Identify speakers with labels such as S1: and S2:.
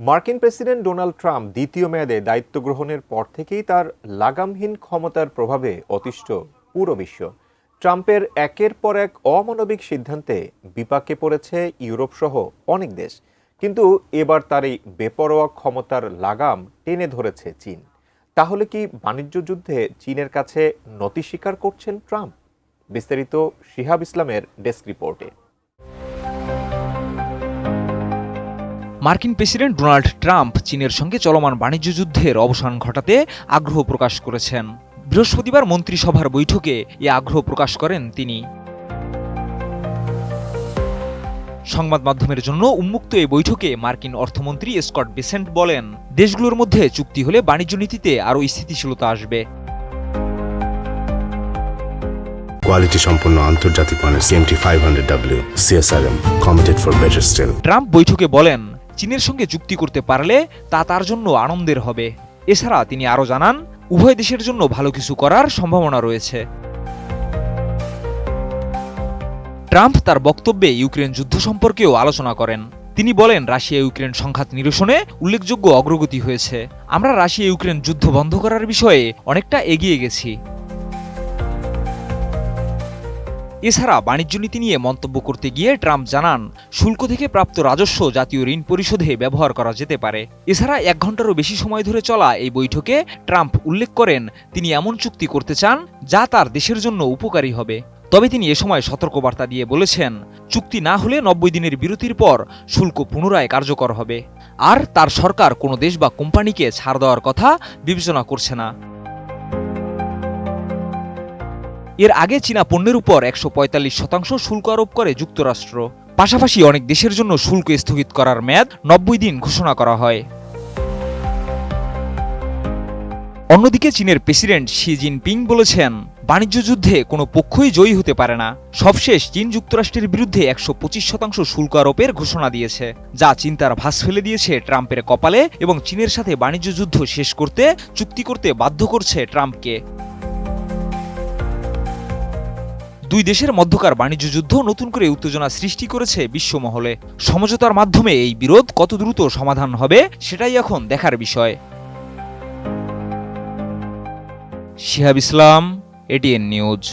S1: মার্কিন president Donald Trump দ্বিতীয় মেয়াদে দায়িত্ব গ্রহণের পর থেকেই তার লাগামহীন ক্ষমতার প্রভাবে অতিষ্ঠ পুরো বিশ্ব। ট্রাম্পের একের পর এক অমানবিক সিদ্ধান্তে বিপাকে পড়েছে ইউরোপ সহ অনেক দেশ। কিন্তু এবার তার এই বেপরোয়া ক্ষমতার লাগাম টেনে ধরেছে চীন। তাহলে কি বাণিজ্য যুদ্ধে চীনের কাছে নতি স্বীকার করছেন ট্রাম্প? বিস্তারিত শিহাব ইসলামের ডেস্ক রিপোর্টে।
S2: মার্কিন প্রেসিডেন্ট ডোনাল্ড ট্রাম্প চীনের সঙ্গে চলমান বাণিজ্য যুদ্ধের অবসান ঘটাতে আগ্রহ প্রকাশ করেছেন। বৃহস্পতিবার মন্ত্রিসভার বৈঠকে এ আগ্রহ প্রকাশ করেন তিনি। সংবাদ মাধ্যমের জন্য উন্মুক্ত এই বৈঠকে মার্কিন অর্থমন্ত্রী স্কট বেসেন্ট বলেন, দেশগুলোর মধ্যে চুক্তি হলে বাণিজ্য নীতিতে আরও স্থিতিশীলতা আসবে।
S3: কোয়ালিটি সম্পন্ন আন্তর্জাতিক মানের CMT 500W CSRM committed for better still।
S2: Trump বৈঠকে বলেন, চীনের সঙ্গে চুক্তি করতে পারলে তা তার জন্য আনন্দের হবে। এছাড়া তিনি আরও জানান, উভয় দেশের জন্য ভালো কিছু করার সম্ভাবনা রয়েছে। ট্রাম্প তার বক্তব্যে ইউক্রেন যুদ্ধ সম্পর্কেও আলোচনা করেন। তিনি বলেন, রাশিয়া ইউক্রেন সংঘাত নিরসনে উল্লেখযোগ্য অগ্রগতি হয়েছে। আমরা রাশিয়া ইউক্রেন যুদ্ধ বন্ধ করার বিষয়ে অনেকটা এগিয়ে গেছি। এছাড়া বাণিজ্য নীতি নিয়ে মন্তব্য করতে গিয়ে ট্রাম্প জানান, শুল্ক থেকে প্রাপ্ত রাজস্ব জাতীয় ঋণ পরিশোধে ব্যবহার করা যেতে পারে। এছাড়া 1 ঘন্টারও বেশি সময় ধরে চলা এই বৈঠকে ট্রাম্প উল্লেখ করেন, তিনি এমন চুক্তি করতে চান যা তার দেশের জন্য উপকারী হবে। তবে তিনি এ সময় সতর্কবার্তা দিয়ে বলেছেন, চুক্তি না হলে 90 দিনের বিরতির পর শুল্ক পুনরায় কার্যকর হবে। আর তার সরকার কোনো দেশ বা কোম্পানিকে ছাড় দেওয়ার কথা বিবেচনা করছে না। এর আগে চীনা পণ্যের উপর 145% শুল্ক আরোপ করে যুক্তরাষ্ট্র। পাশাপাশি অনেক দেশের জন্য শুল্ক স্থগিত করার মেয়াদ 90 দিন ঘোষণা করা হয়। অন্যদিকে চীনের প্রেসিডেন্ট শি জিনপিং বলেছেন, বাণিজ্য যুদ্ধে কোনো পক্ষই জয়ী হতে পারে না। সবশেষ চীন যুক্তরাষ্ট্রের বিরুদ্ধে 125% শুল্ক আরোপের ঘোষণা দিয়েছে, যা চিন্তার ভাঁজ ফেলে দিয়েছে ট্রাম্পের কপালে এবং চীনের সাথে বাণিজ্য যুদ্ধ শেষ করতে চুক্তি করতে বাধ্য করছে ট্রাম্পকে। দুই দেশের মধ্যকার বাণিজ্য যুদ্ধ নতুন করে উত্তেজনা সৃষ্টি করেছে বিশ্বমহলে। সমঝোতার মাধ্যমে এই বিরোধ কত দ্রুত সমাধান হবে সেটাই এখন দেখার বিষয়। শিহাব ইসলাম, ATN নিউজ।